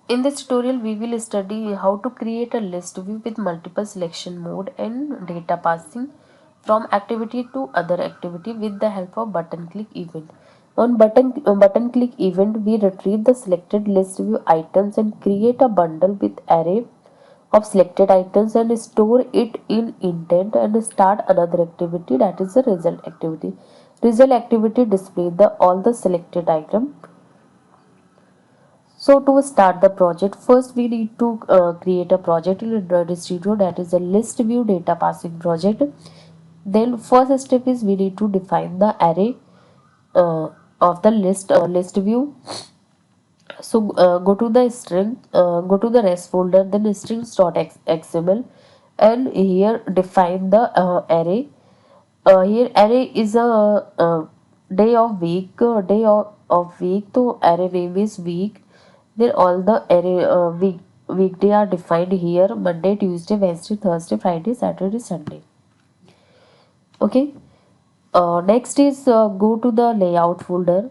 In this tutorial, we will study how to create a list view with multiple selection mode and data passing from activity to other activity with the help of button click event. On button click event, we retrieve the selected list view items and create a bundle with array of selected items and store it in intent and start another activity, that is the result activity. Result activity display the all the selected item. So to start the project, first we need to create a project in Android Studio, that is a list view data passing project. Then first step is we need to define the array of the list view. So go to the go to the rest folder, then strings.xml, and here define the array. Here array is a day of week, of week. So array name is week. Then all the array weekday are defined here: Monday, Tuesday, Wednesday, Thursday, Friday, Saturday, Sunday. Okay. Next is go to the layout folder.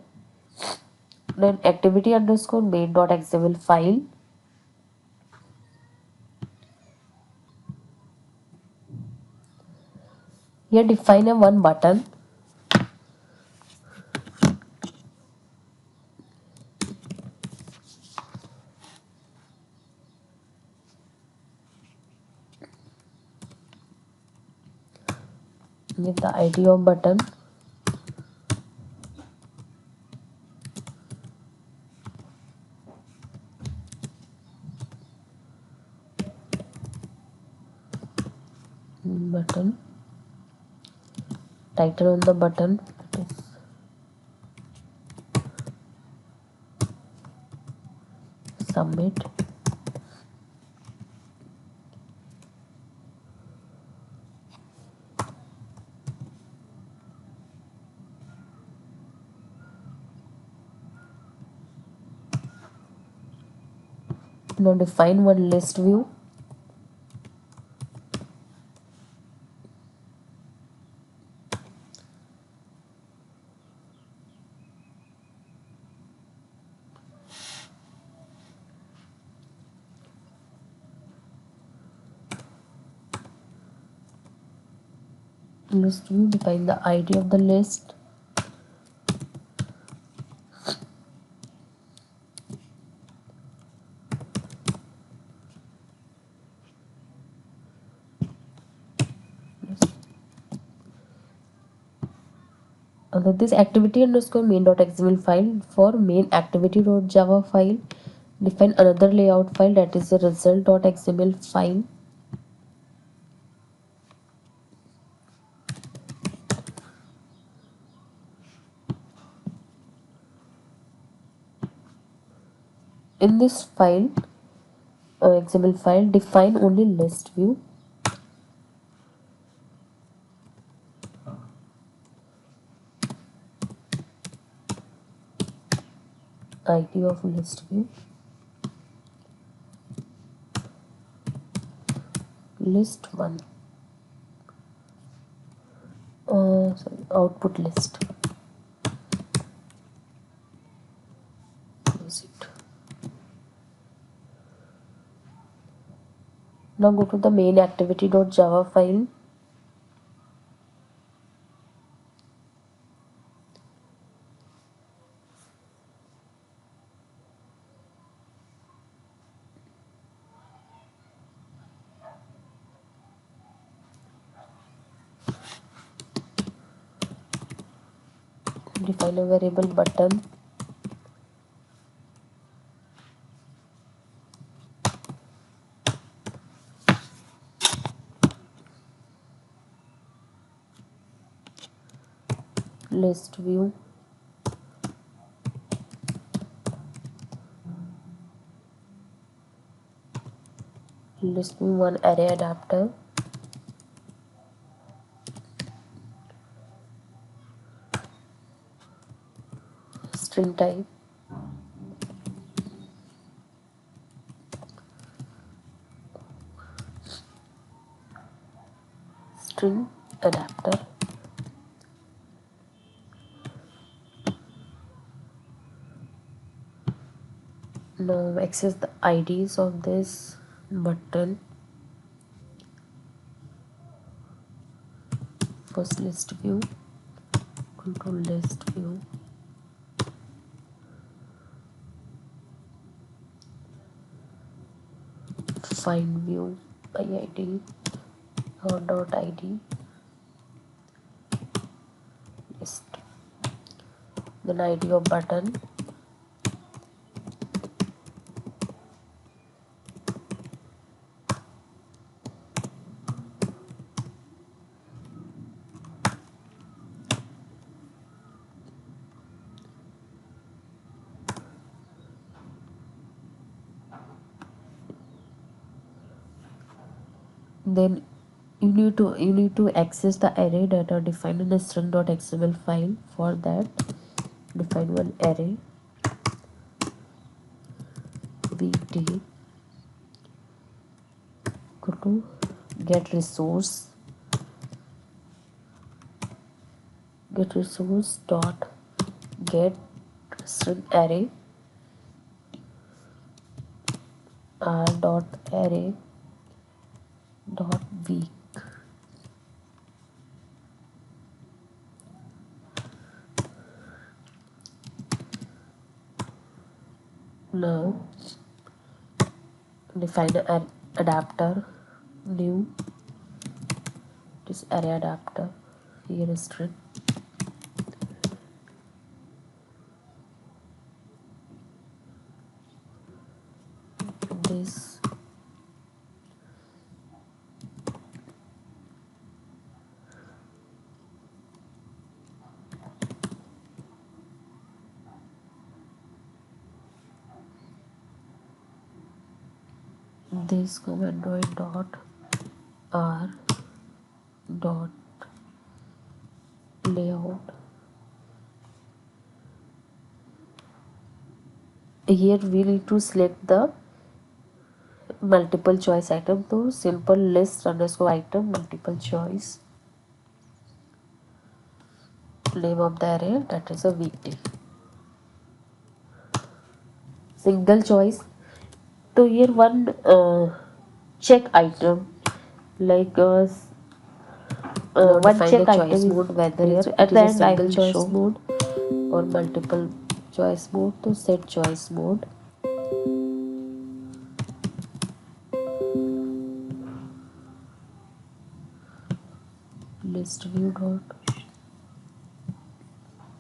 Then activity underscore main.xml file. Here define a one button. Give the ID of button. Button. Title on the button. Submit. Now define one list view. List view, define the ID of the list. This activity underscore main.xml file for main activity.java file. Define another layout file, that is the result.xml file. In this file, XML file, define only list view. ID of list view. List 1. Sorry, output list. Close it. Now go to the main activity.java file. Define a variable button. List view. List view one array adapter. String type. String adapter. Now access the IDs of this button. First list view, control list view, find view by ID or dot ID list, then ID of button, then you need to access the array that are defined in the string.xml file. For that, define one array vt go to get resource dot get string array r dot array dot week. Now define an adapter new, this array adapter, here is string, this android dot r dot layout. Here we need to select the multiple choice item, so simple list underscore item multiple choice, name of the array that is a weekday, single choice. So here one check item, like one check item is mode, whether there at the end I will choice mode or multiple choice mode. To set choice mode, list view dot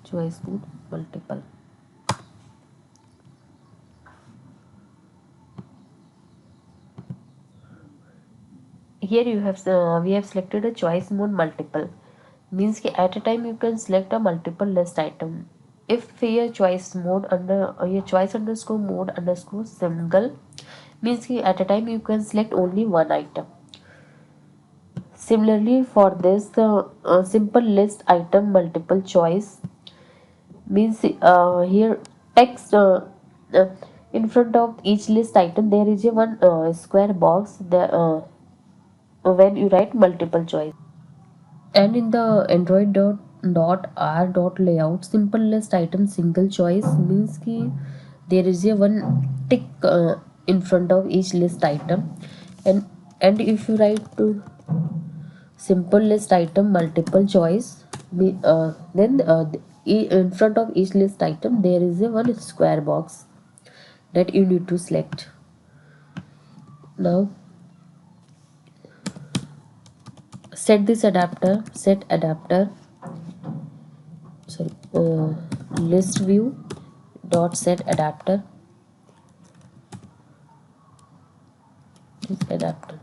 choice mode multiple. Here you have we have selected a choice mode multiple, means कि at a time you can select a multiple list item. If your choice mode under your choice underscore mode underscore single, means कि at a time you can select only one item. Similarly, for this simple list item multiple choice, means here text in front of each list item there is a one square box there when you write multiple choice. And in the android dot r dot layout, simple list item single choice, means कि there is a one tick in front of each list item, and if you write simple list item multiple choice, then in front of each list item there is a one square box that you need to select. Now set this adapter, set adapter, sorry, list view dot set adapter, this adapter.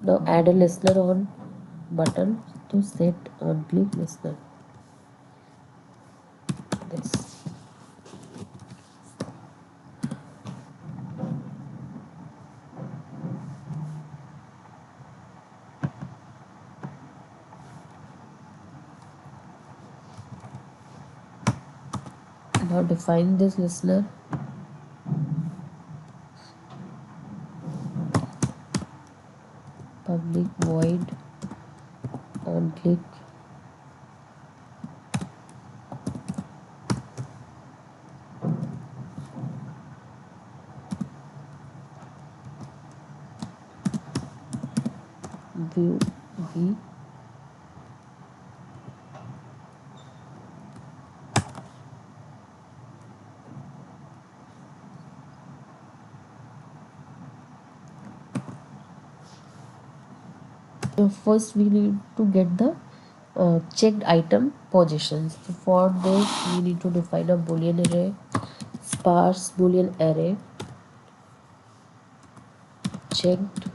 Now add a listener on button to set on click listener, this. Now define this listener, public void on click view v. First we need to get the checked item positions. So for this we need to define a boolean array, sparse boolean array checked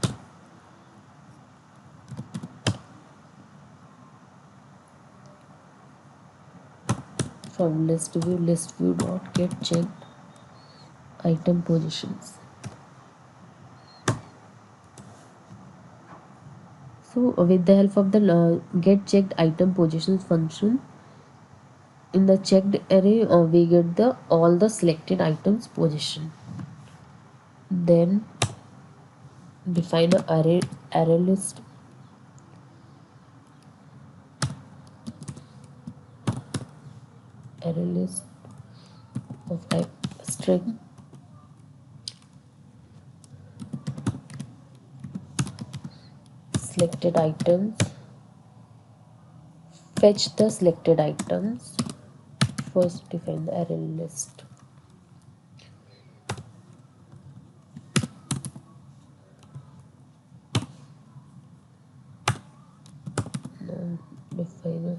from listview dot get checked item positions. So with the help of the get checked item positions function, in the checked array we get the all the selected items position. Then define a array list of type string. Selected items, fetch the selected items. First define the array list. Now define a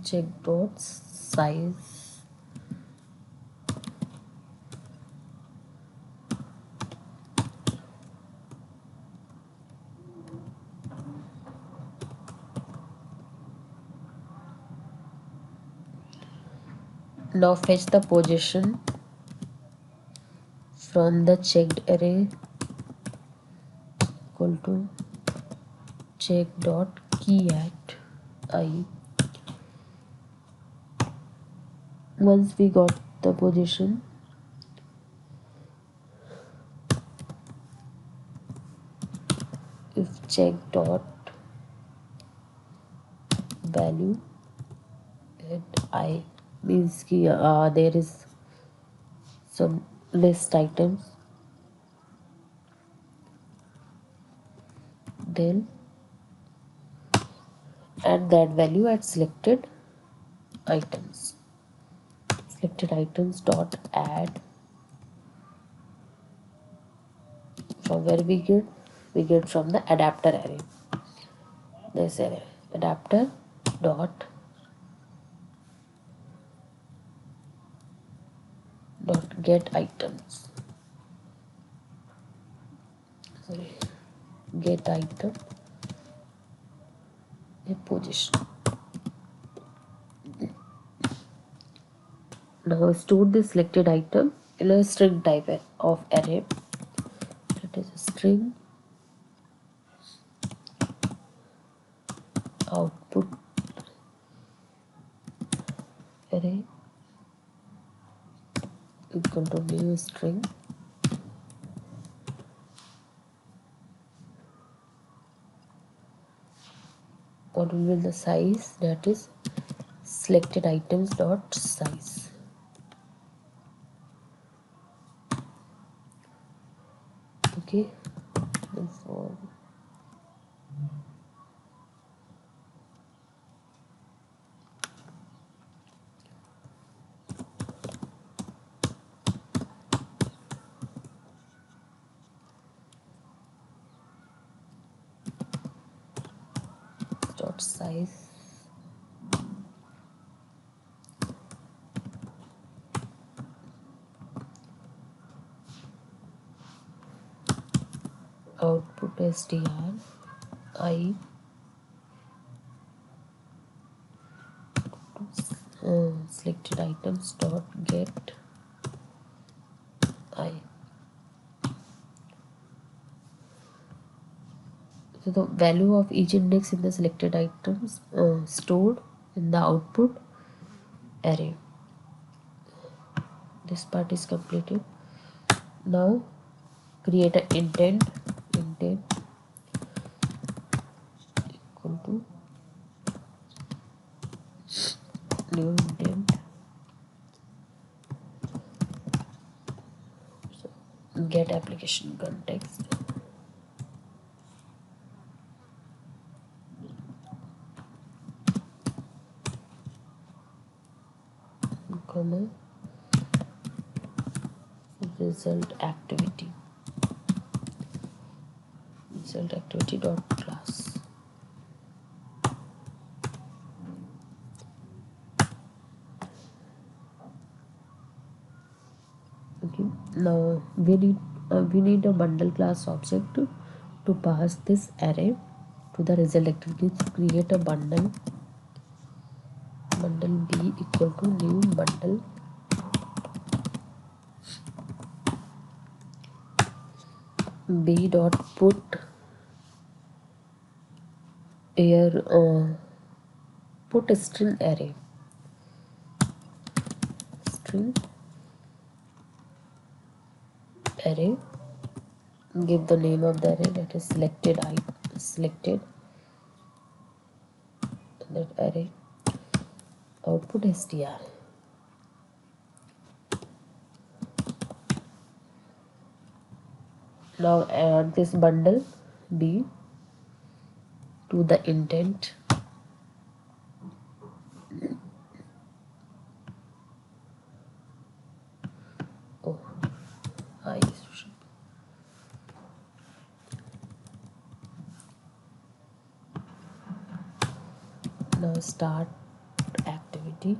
check dot size now fetch the position from the checked array equal to check dot key at I. Once we got the position, if check dot value at I means there is some list items, then add that value at selected items. Selected items dot add, from where we get from the adapter array. This array adapter dot get items. Sorry, get item a position. Now store the selected item in a string type of array. It is a string output array equal to new string what will be the size, that is selected items dot size. Okay, and so on. Dot size output str I selected items dot get I. So the value of each index in the selected items stored in the output array. This part is completed. Now create an intent equal to new intent. So get application context. Gonna result activity dot class. Okay, now we need a bundle class object to pass this array to the result activity. So create a bundle b equal to new bundle b dot here put a string array, give the name of the array, that is selected that array, output str. Now add this bundle b to the intent. Oh, I should. Now start activity.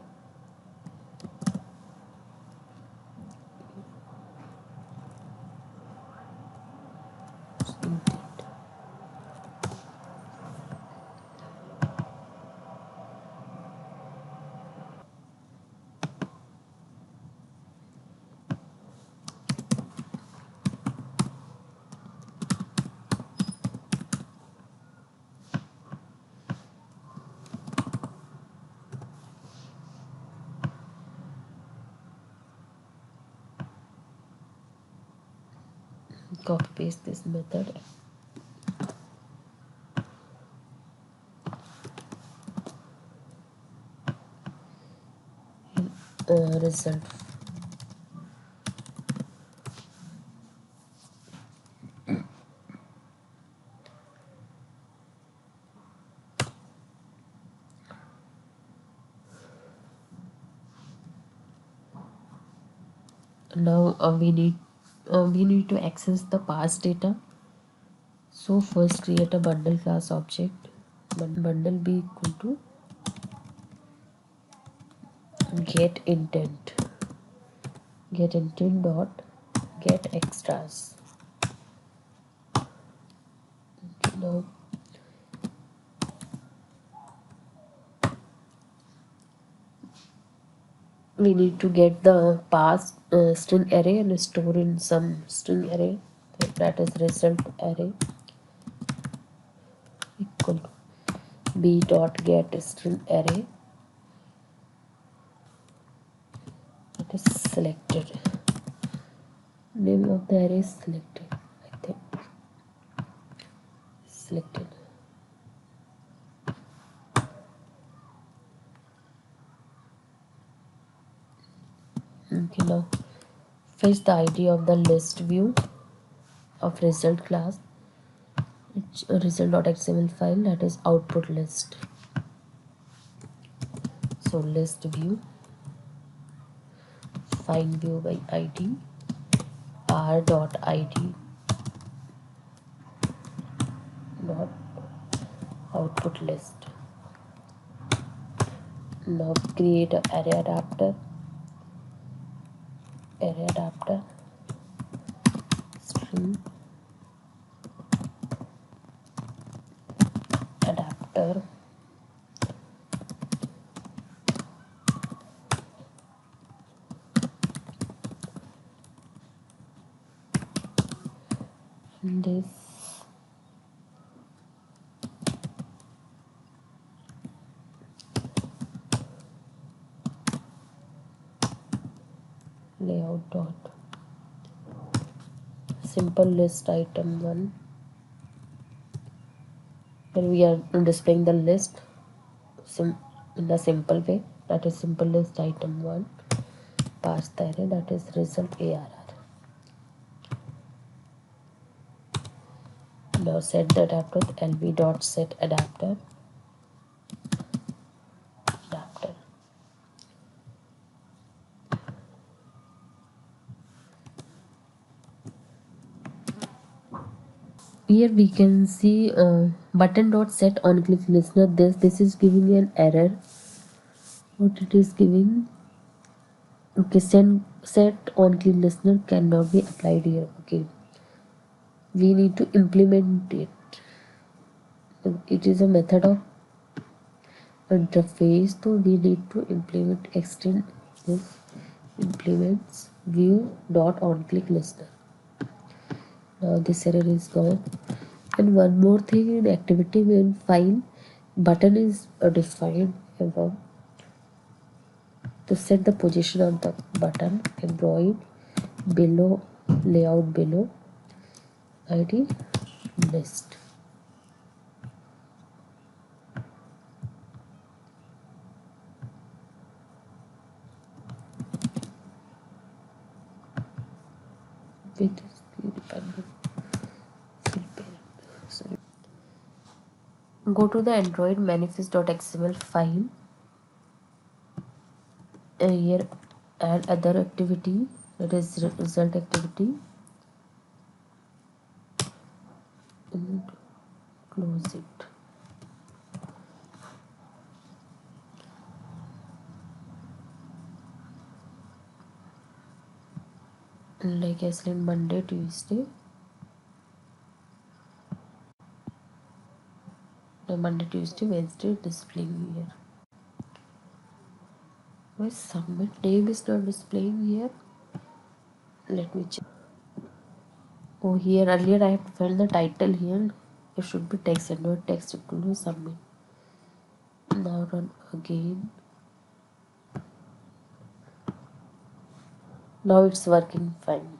Copy paste this method. Result. Now we need to access the past data. So first create a bundle class object. Bundle be equal to get intent dot get extras. Now we need to get the past string array and store in some string array, that is result array equal to b dot get string array, that is selected. Name of the array is selected, I think. Selected. Okay, now fetch the id of the list view of result class. It's a result.xml file, that is output list. So list view, find view by id, r.id dot output list. Now create an array adapter string adapter this layout dot simple list item 1. Here we are displaying the list in the simple way. that is simple list item 1. Pass the array, that is result ARR. Now set the adapter with lv dot set adapter. Here we can see button dot set on click listener. This is giving an error. What it is giving? Okay, set on click listener cannot be applied here. Okay, we need to implement it. It is a method of interface, so we need to implement extend this implements view dot on click listener. Now this error is gone. And one more thing, in activity main file, button is defined above. To set the position of the button, embroid below, layout below, id list. With dependent fill parent. Sorry. Go to the Android manifest.xml file. Here add other activity, that is result activity, and close it. Like I said, Monday, Tuesday. No, Monday, Tuesday, Wednesday displaying here. My submit name is not displaying here. Let me check. Oh, here earlier I have to find the title here. It should be text and not text. It will be submit. Now run again. Now it's working fine.